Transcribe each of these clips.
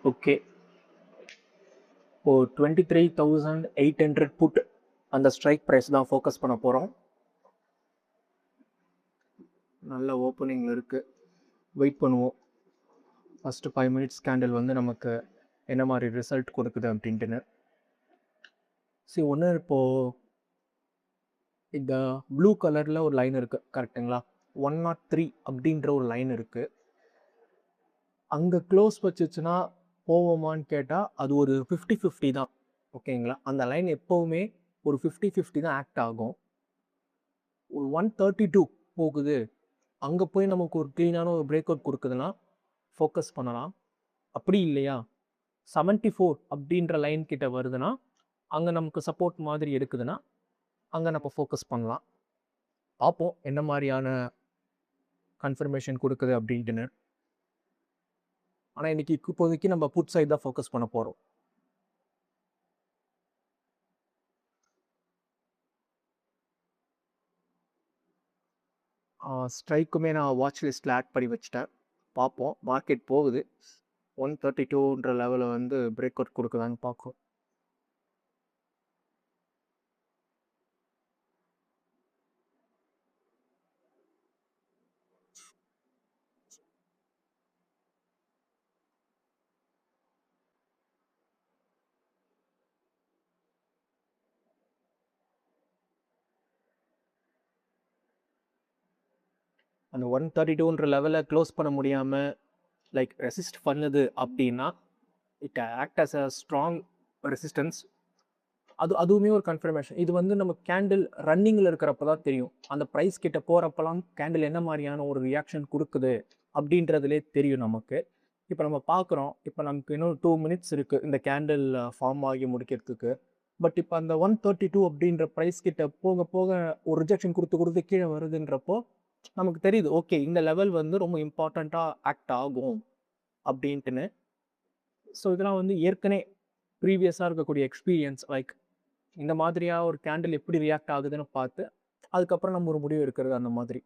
Okay. இப்போ 23,800 put அந்த strike price தான் ஃபோக்கஸ் பண்ண போகிறோம். நல்ல ஓப்பனிங்கில் இருக்குது. வெயிட் பண்ணுவோம். ஃபஸ்ட்டு 5 மினிட்ஸ் கேண்டில் வந்து நமக்கு என்ன மாதிரி ரிசல்ட் கொடுக்குது அப்படின்ட்டுன்னு. ஒன்று இப்போது இந்த ப்ளூ கலரில் ஒரு லைன் இருக்குது கரெக்டுங்களா? 103 அப்படின்ற ஒரு லைன் இருக்குது. அங்கே க்ளோஸ் வச்சுச்சுன்னா போவோமான்னு கேட்டால் அது ஒரு 50-50 தான். ஓகேங்களா? அந்த லைன் எப்போவுமே ஒரு 50-50 தான் ஆக்ட் ஆகும். ஒரு 132 போகுது, அங்கே போய் நமக்கு ஒரு க்ளீனான ஒரு பிரேக் அவுட் கொடுக்குதுன்னா ஃபோக்கஸ் பண்ணலாம். அப்படி இல்லையா 74 அப்படின்ற லைன் கிட்ட வருதுன்னா அங்கே நமக்கு சப்போர்ட் மாதிரி எடுக்குதுன்னா அங்கே நம்ம ஃபோக்கஸ் பண்ணலாம். பார்ப்போம் என்ன மாதிரியான கன்ஃபர்மேஷன் கொடுக்குது அப்படின்ட்டுன்னு. ஆனால் இன்றைக்கி இப்போதைக்கு நம்ம புட் சைட் தான் ஃபோக்கஸ் பண்ண போகிறோம். ஸ்ட்ரைக்குமே நான் வாட்ச் லிஸ்ட்டில் ஆட் பண்ணி வச்சுட்டேன். பார்ப்போம் மார்க்கெட் போகுது 132ன்ற லெவலில் வந்து பிரேக் அவுட் கொடுக்குதான்னு பார்க்கும். அந்த 132ன்ற லெவலில் க்ளோஸ் பண்ண முடியாமல் லைக் ரெசிஸ்ட் பண்ணுது அப்படின்னா it act as a strong resistance. அதுவுமே ஒரு கன்ஃபர்மேஷன். இது வந்து நம்ம கேண்டில் ரன்னிங்கில் இருக்கிறப்ப தான் தெரியும். அந்த ப்ரைஸ் கிட்ட போகிறப்பெல்லாம் கேண்டில் என்ன மாதிரியான ஒரு ரியாக்ஷன் கொடுக்குது அப்படின்றதுலே தெரியும் நமக்கு. இப்போ நம்ம பார்க்குறோம், இப்போ நமக்கு இன்னும் 2 மினிட்ஸ் இருக்குது இந்த கேண்டில் ஃபார்ம் ஆகி முடிக்கிறதுக்கு. பட் இப்போ அந்த 132 அப்படின்ற ப்ரைஸ் கிட்ட போக போக ஒரு ரிஜெக்ஷன் கொடுத்து கீழே வருதுன்றப்போ நமக்கு தெரியுது, ஓகே இந்த லெவல் வந்து ரொம்ப இம்பார்ட்டண்ட்டாக ஆக்ட் ஆகும் அப்படின்ட்டுன்னு. ஸோ இதெல்லாம் வந்து ஏற்கனவே ப்ரீவியஸாக இருக்கக்கூடிய எக்ஸ்பீரியன்ஸ். லைக் இந்த மாதிரியாக ஒரு கேண்டில் எப்படி ரியாக்ட் ஆகுதுன்னு பார்த்து அதுக்கப்புறம் நம்ம ஒரு முடிவு எடுக்கிறது. அந்த மாதிரி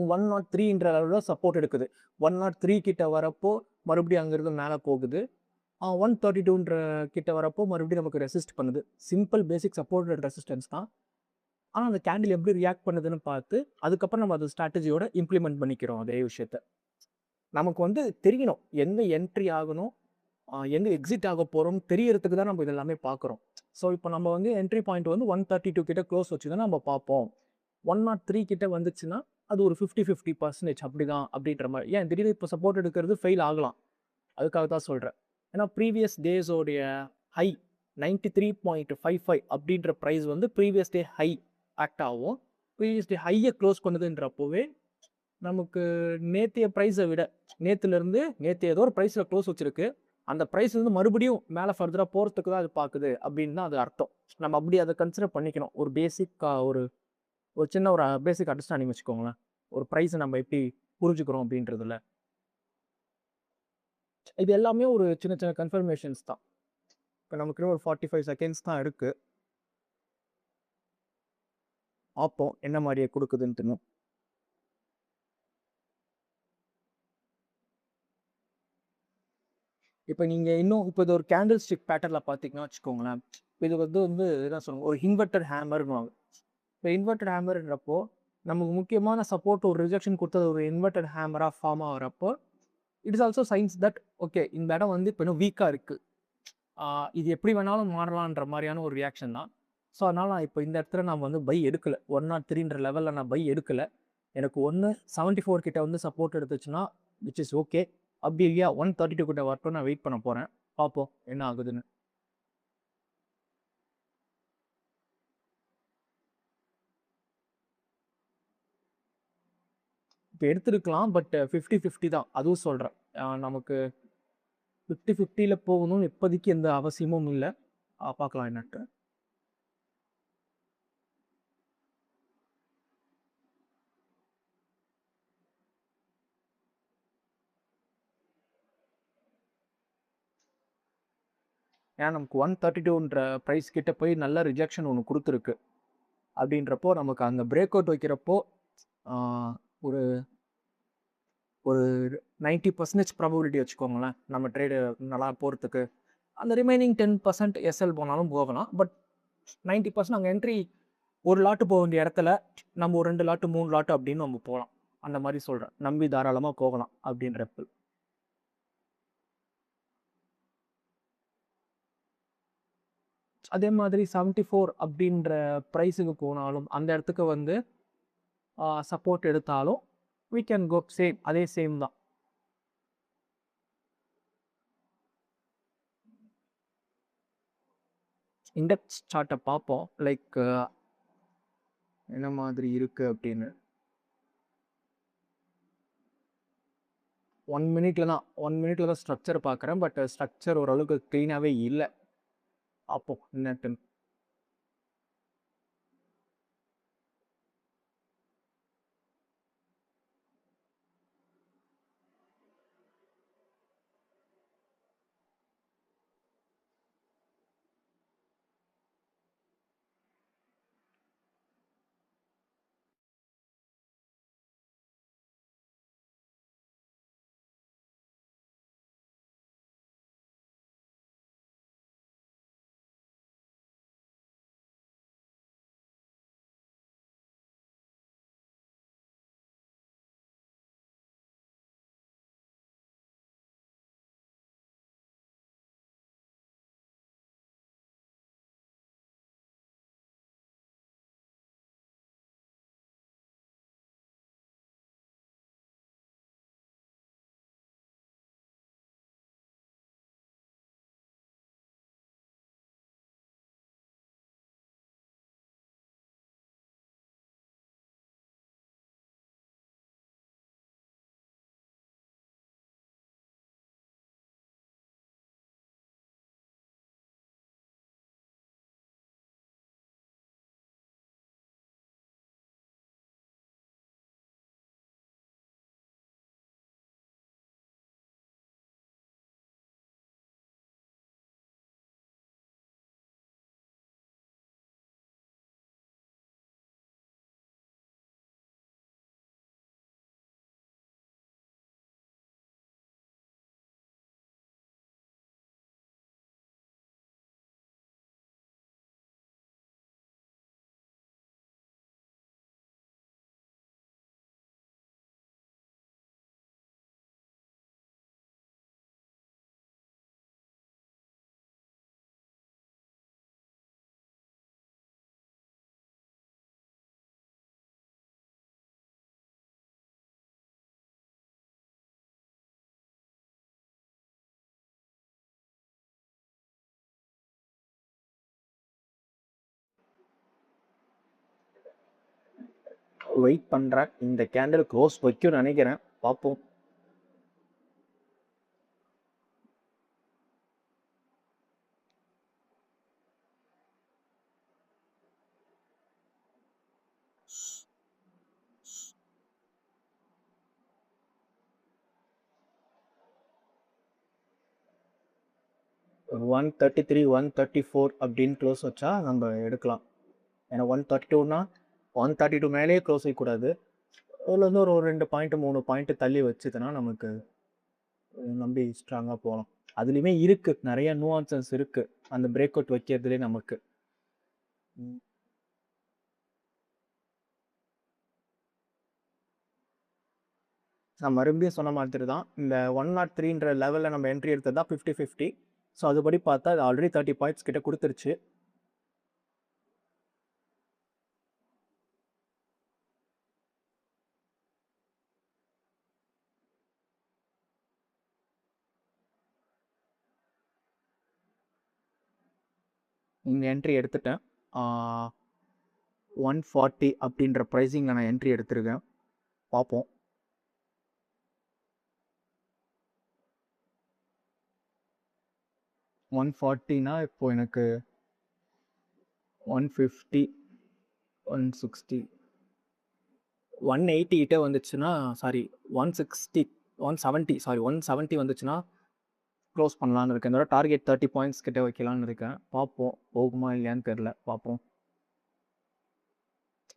103ன்ற லெவலில் சப்போர்ட் எடுக்குது. 103 கிட்ட வரப்போ மறுபடியும் அங்கேருந்து மேலே போகுது. 132ன்ற கிட்ட வரப்போ மறுபடியும் நமக்கு ரெசிஸ்ட் பண்ணுது. Simple basic support and resistance தான். ஆனால் அந்த கேண்டில் எப்படி ரியாக்ட் பண்ணுதுன்னு பார்த்து அதுக்கப்புறம் நம்ம அது ஸ்ட்ராட்டஜியோட இம்ப்ளிமெண்ட் பண்ணிக்கிறோம். அதே விஷயத்த நமக்கு வந்து தெரியணும், எங்கே என்ட்ரி ஆகணும், எங்கே எக்ஸிட் ஆக போகிறோம்னு தெரியறதுக்கு தான் நம்ம இதெல்லாமே பார்க்குறோம். ஸோ இப்போ நம்ம வந்து என்ட்ரி பாயிண்ட் வந்து 132 கிட்ட க்ளோஸ் வச்சு தான் நம்ம பார்ப்போம். 103 கிட்ட வந்துச்சுன்னா அது ஒரு 50-50% அப்படி தான் அப்படின்ற மாதிரி. ஏன் திடீர்னு இப்போ சப்போர்ட் எடுக்கிறது ஃபெயில் ஆகலாம், அதுக்காக தான் சொல்கிறேன். ஏன்னா ப்ரீவியஸ் டேஸோடைய ஹை 93.55 அப்படின்ற ப்ரைஸ் வந்து ப்ரீவியஸ் டே ஹை ஆக்ட் ஆகும். ப்ரீவியஸ் டே ஹையை க்ளோஸ் பண்ணுதுன்றப்போவே நமக்கு நேற்றைய ப்ரைஸை விட நேற்று ஏதோ ஒரு ப்ரைஸில் க்ளோஸ் வச்சுருக்கு, அந்த ப்ரைஸ் வந்து மறுபடியும் மேலே ஃபர்தராக போகிறதுக்கு தான் அது பார்க்குது அப்படின்னு தான் அது அர்த்தம். நம்ம அப்படி அதை கன்சிடர் பண்ணிக்கணும். ஒரு பேசிக்காக ஒரு சின்ன ஒரு பேசிக் அண்டர்ஸ்டாண்டிங் வச்சுக்கோங்களேன், ஒரு ப்ரைஸை நம்ம எப்படி புரிஞ்சுக்கிறோம் அப்படின்றதுல. இது எல்லாமே ஒரு சின்ன சின்ன கன்ஃபர்மேஷன்ஸ் தான். இப்போ நமக்கு ஒரு 45 செகண்ட்ஸ் தான் இருக்குது. பார்ப்போம் என்ன மாதிரியே கொடுக்குதுன்ட்டுன்னு. இப்போ நீங்கள் இன்னும் இப்போ இது ஒரு கேண்டில் ஸ்டிக் பேட்டர்னில் பார்த்தீங்கன்னா வச்சுக்கோங்களேன், இது வந்து என்ன சொல்லுவாங்க, ஒரு இன்வெர்டட் ஹேமர்னுவாங்க. இப்போ இன்வெர்டட் ஹேமர்ன்றப்போ நமக்கு முக்கியமான சப்போர்ட் ஒரு ரிஜெக்ஷன் கொடுத்தது ஒரு இன்வெர்டட் ஹேமராக ஃபார்ம் ஆகிறப்போ it is also signs that okay இந்த இடம் வந்து இப்போ இன்னும் வீக்காக இருக்குது, இது எப்படி வேணாலும் மாறலான்ற மாதிரியான ஒரு ரியாக்ஷன் தான். ஸோ அதனால் நான் இப்போ இந்த இடத்துல நான் வந்து பை எடுக்கலை. 103ன்ற லெவலில் நான் பை எடுக்கலை. எனக்கு 74 கிட்ட வந்து சப்போர்ட் எடுத்துச்சுன்னா விச் இஸ் ஓகே. அப்படி இல்லையா 132 கிட்ட வரட்டும், நான் வெயிட் பண்ண போகிறேன். பார்ப்போம் என்ன ஆகுதுன்னு. இப்போ எடுத்துருக்கலாம், பட் 50-50 தான். அதுவும் சொல்கிறேன், நமக்கு 50-50யில் போகணும்னு இப்போதைக்கு எந்த அவசியமும் இல்லை. பார்க்கலாம் என்னட்டு. ஏன்னா நமக்கு 132ன்ற ப்ரைஸ் கிட்ட போய் நல்ல ரிஜெக்ஷன் ஒன்று கொடுத்துருக்கு. அப்படின்றப்போ நமக்கு அங்கே பிரேக் அவுட் வைக்கிறப்போ ஒரு ஒரு 90% ப்ராபபிலிட்டி வச்சுக்கோங்களேன் நம்ம ட்ரேடு நல்லா போகிறதுக்கு. அந்த ரிமைனிங் 10% எஸ்எல் போனாலும் போகலாம். பட் 90% அங்கே என்ட்ரி ஒரு லாட்டு போக வேண்டிய இடத்துல நம்ம ஒரு 2 லாட்டு 3 லாட்டு அப்படின்னு நம்ம போகலாம். அந்த மாதிரி சொல்கிறேன். நம்பி தாராளமாக போகலாம் அப்படின்றப்ப. அதே மாதிரி 74 அப்படின்ற ப்ரைஸுக்கு போனாலும் அந்த இடத்துக்கு வந்து சப்போர்ட் எடுத்தாலும் we can go சேம், அதே சேம் தான். இண்டெக்ஸ் சார்ட்டை பார்ப்போம். லைக் என்ன மாதிரி இருக்கு அப்படின்னு. 1 மினிட்ல தான் ஸ்ட்ரக்சர் பார்க்குறேன். பட் ஸ்ட்ரக்சர் ஓரளவுக்கு க்ளீனாகவே இல்லை. பார்ப்போம் என்னட்டுன்னு. வெயிட் பண்ணுறேன். இந்த கேண்டில் க்ளோஸ் வைக்கும் நினைக்கிறேன். பார்ப்போம். ஒரு 133 134 அப்படின்னு க்ளோஸ் வச்சா நம்ம எடுக்கலாம். ஏன்னா 132னா 132 மேலேயே க்ளோஸ் வைக்கக்கூடாது. அதுலேருந்து ஒரு 2 பாயிண்ட் 3 பாயிண்ட் தள்ளி வச்சுதுன்னா நமக்கு நம்பி ஸ்ட்ராங்காக போகலாம். அதுலேயுமே இருக்குது நிறைய நுவான்சஸ் இருக்குது அந்த பிரேக் அவுட் வைக்கிறதுலே நமக்கு. நான் மறுபடியும் சொன்ன மாதிரி தான் இந்த 103ன்ற லெவலில் நம்ம என்ட்ரி எடுத்தது தான் 50-50. ஸோ அதுபடி பார்த்தா அது ஆல்ரெடி 30 பாயிண்ட்ஸ் கிட்ட கொடுத்துருச்சு. இந்த என்ட்ரி எடுத்துட்டேன். 140 அப்படின்ற ப்ரைஸிங்கில் நான் என்ட்ரி எடுத்திருக்கேன். பார்ப்போம். $140னா இப்போ எனக்கு 150 160 180 கிட்டே வந்துச்சுன்னா சாரி 160 170 சாரி 170 வந்துச்சுன்னா க்ளோஸ் பண்ணலான்னு இருக்கேன். இதோட டார்கெட் 30 பாயிண்ட்ஸ் கிட்ட வைக்கலான்னு இருக்கேன். பார்ப்போம் போகுமா இல்லையான்னு தெரில. பார்ப்போம்.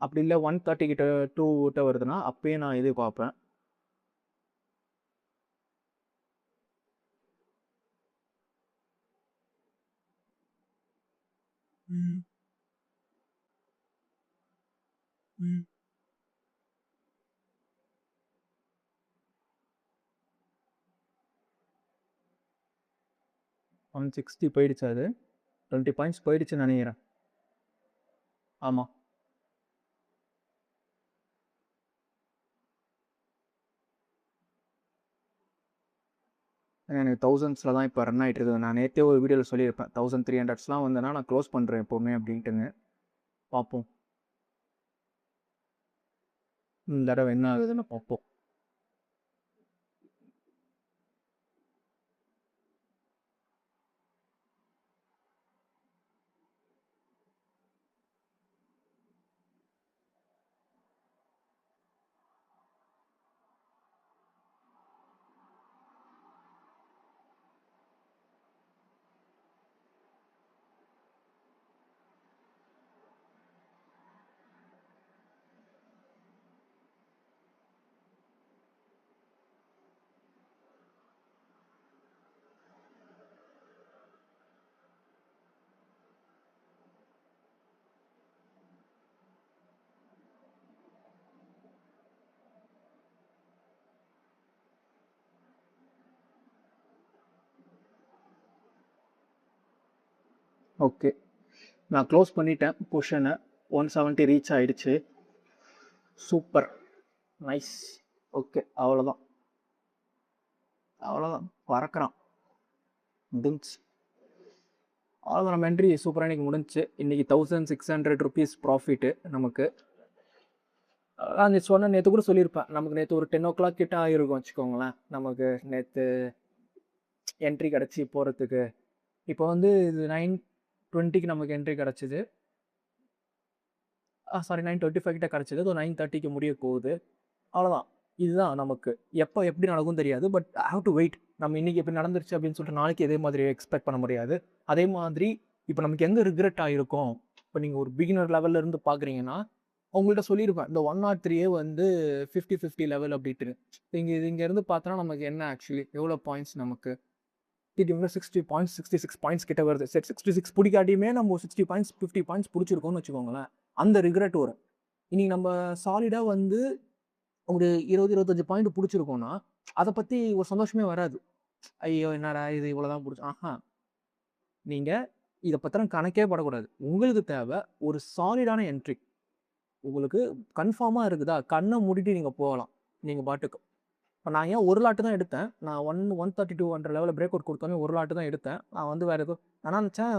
அப்படி இல்லை 130 கிட்ட 2 கிட்ட வருதுன்னா அப்பயே நான் இது பார்ப்பேன். 160 போயிடுச்சு. அது 20 பாயிண்ட்ஸ் போயிடுச்சுன்னு நினைக்கிறேன். ஆமாம். எனக்கு தௌசண்ட்ஸில் தான் இப்போ ரன் ஆகிட்டு இருக்குது. நான் நேற்றே ஒரு வீடியோவில் சொல்லியிருப்பேன் 1300ஸ்லாம் வந்தேன்னா நான் க்ளோஸ் பண்ணுறேன் எப்போவுமே அப்படின்ட்டுங்க. பார்ப்போம் இந்த தடவை என்ன ஆகுதுன்னு பார்ப்போம். ஓகே, நான் க்ளோஸ் பண்ணிட்டேன் பொசிஷனை. 170 ரீச் ஆகிடுச்சு. Super, nice. ஓகே, அவ்வளோதான் பறக்கிறான். முடிஞ்சு அவ்வளோதான், நம்ம என்ட்ரி சூப்பராக இன்றைக்கி முடிஞ்சு. இன்றைக்கி 1600 ருபீஸ் ப்ராஃபிட்டு நமக்கு. நான் சொன்ன நேற்று கூட சொல்லியிருப்பேன், நமக்கு நேற்று ஒரு 10 o'clock கிட்ட ஆகிருக்கும் வச்சுக்கோங்களேன். நமக்கு நேற்று என்ட்ரி கிடச்சி போகிறதுக்கு. இப்போ வந்து இது 9:20க்கு நமக்கு என்ட்ரி கிடச்சிது. சாரி 9:25 கிட்ட கிடச்சிது. ஸோ 9:30க்கு முடிய போகுது. அவ்வளோதான். இதுதான் நமக்கு. எப்போ எப்படி நடக்கும் தெரியாது. But I have to wait. நம்ம இன்றைக்கி எப்படி நடந்துருச்சு அப்படின்னு சொல்லிட்டு நாளைக்கு இதே மாதிரி எக்ஸ்பெக்ட் பண்ண முடியாது. அதே மாதிரி இப்போ நமக்கு எங்கே ரிக்ரெட் ஆகிருக்கும், இப்போ நீங்கள் ஒரு பிகினர் லெவலில் இருந்து பார்க்குறீங்கன்னா உங்கள்கிட்ட சொல்லியிருப்பேன், இந்த 103 வந்து 50-50 லெவல் அப்படின்ட்டு. இங்கேருந்து பார்த்தோன்னா நமக்கு என்ன ஆக்சுவலி எவ்வளோ பாயிண்ட்ஸ் நமக்கு 60 பாயிண்ட்ஸ் 66 பாயிண்ட்ஸ் கிட்ட வருது. சரி, 66 பிடிக்காட்டியுமே நம்ம 60 பாயிண்ட்ஸ் 50 பாயிண்ட்ஸ் பிடிச்சிருக்கோம்னு வச்சுக்கோங்களேன். அந்த ரிக்ரெட் வரும். இன்றைக்கி நம்ம சாலிடாக வந்து ஒரு 20-25 பாயிண்ட் பிடிச்சிருக்கோன்னா அதை பற்றி ஒரு சந்தோஷமே வராது. ஐயோ என்னடா இது இவ்வளோதான் பிடிச்சி. நீங்கள் இதை பற்றின கணக்கே படக்கூடாது. உங்களுக்கு தேவை ஒரு சாலிடான என்ட்ரி. உங்களுக்கு கன்ஃபார்மாக இருக்குதா, கண்ணை மூடிட்டு நீங்கள் போகலாம் நீங்கள் பாட்டுக்கு. இப்போ நான் ஏன் ஒரு லாட்டு தான் எடுத்தேன். நான் 132 லெவலில் பிரேக் அவுட் கொடுத்தோன்னே ஒரு லாட்டு தான் எடுத்தேன். நான் வந்து வேறு எதுவும் நான் நினச்சேன்,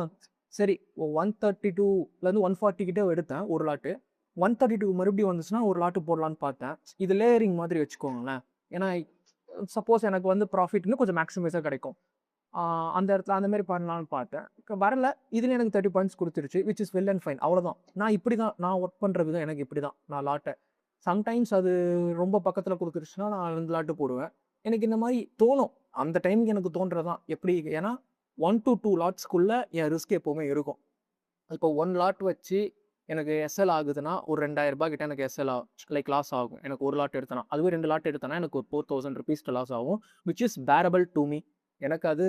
சரி 132லேருந்து 140 கிட்டே எடுத்தேன் ஒரு லாட்டு. 132 மறுபடியும் வந்துச்சுன்னா ஒரு லாட்டு போடலான்னு பார்த்தேன். இது லேயரிங் மாதிரி வச்சுக்கோங்களேன். ஏன்னா சப்போஸ் எனக்கு வந்து ப்ராஃபிட்னு கொஞ்சம் மேக்ஸிமைஸாக கிடைக்கும். அந்த இடத்துல அந்த மாதிரி பண்ணலான்னு பார்த்தேன். வரல. இதில் எனக்கு 30 பாயிண்ட்ஸ் கொடுத்துருச்சு, which is well and fine. அவ்வளோதான். நான் இப்படி தான் நான் ஒர்க் பண்ணுற விதம். எனக்கு இப்படி தான் நான் லாட்டை சம்டைம்ஸ் அது ரொம்ப பக்கத்தில் கொடுத்துருச்சுன்னா நான் 2 லாட்டு போடுவேன். எனக்கு இந்த மாதிரி தோணும். அந்த டைமுக்கு எனக்கு தோன்றதான் எப்படி. ஏன்னா 1 to 2 லாட்ஸ்க்குள்ளே என் ரிஸ்க் எப்போவுமே இருக்கும். இப்போ 1 லாட் வச்சு எனக்கு எஸ்எல் ஆகுதுன்னா ஒரு 2000 ரூபாய் கிட்ட எனக்கு எஸ்எல் லைக் லாஸ் ஆகும். எனக்கு ஒரு லாட் எடுத்தேன்னா. அதுவே 2 லாட் எடுத்தேன்னா எனக்கு ஒரு 4000 ருபீஸ் லாஸ் ஆகும். Which is parable to me. எனக்கு அது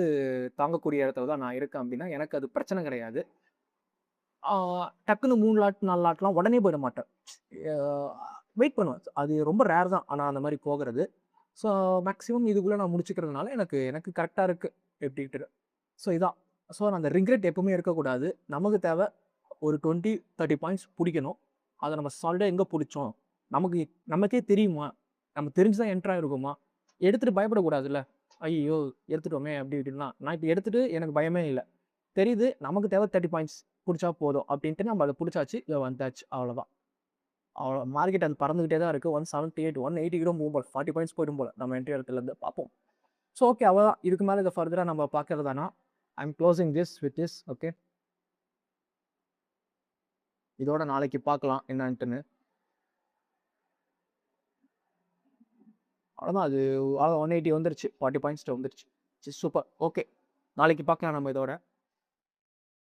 தாங்கக்கூடிய இடத்துல தான் நான் இருக்கேன் அப்படின்னா எனக்கு அது பிரச்சனை கிடையாது. டக்குன்னு 3 லாட் 4 லாட்லாம் உடனே போயிட மாட்டேன். வெயிட் பண்ணுவேன். அது ரொம்ப ரேர் தான் ஆனால் அந்த மாதிரி போகிறது. ஸோ மேக்ஸிமம் இதுக்குள்ளே நான் முடிச்சுக்கிறதுனால எனக்கு கரெக்டாக இருக்குது எப்படின்ட்டு. ஸோ இதான். ஸோ நான் அந்த ரிக்ரெட் எப்பவுமே இருக்கக்கூடாது. நமக்கு தேவை ஒரு 20-30 பாயிண்ட்ஸ் பிடிக்கணும். அதை நம்ம சாலிடாக எங்கே பிடிச்சோம், நமக்கே தெரியுமா, நம்ம தெரிஞ்சு தான் என்ட்ரு ஆகிருக்குமா, எடுத்துகிட்டு பயப்படக்கூடாதுல்ல. ஐயோ எடுத்துட்டோமே அப்படி இப்படின்னா. நான் இப்போ எடுத்துகிட்டு எனக்கு பயமே இல்லை. தெரியுது நமக்கு தேவை 30 பாயிண்ட்ஸ் பிடிச்சா போதும் அப்படின்ட்டு நம்ம அதை பிடிச்சாச்சு. வந்தாச்சு, அவ்வளோதான். அவ்வளோ மார்க்கெட் அது பறந்துக்கிட்டே தான் இருக்குது. 178 180 கூட மூவ் போல் 40 பாயிண்ட்ஸ் போய்டும் போல் நம்ம என்ட்ரி இடத்துலேருந்து பார்ப்போம். ஸோ ஓகே, அவ்வளோதான். இதுக்கு மேலே இதை ஃபர்தராக நம்ம பார்க்கறதானா I am closing this with this. Okay, இதோட நாளைக்கு பார்க்கலாம் என்னன்ட்டுன்னு. அவ்வளோதான். அது 180 வந்துருச்சு, 40 பாயிண்ட்ஸ்ட்டு வந்துருச்சு. சரி, சூப்பர். ஓகே, நாளைக்கு பார்க்கலாம் நம்ம இதோட.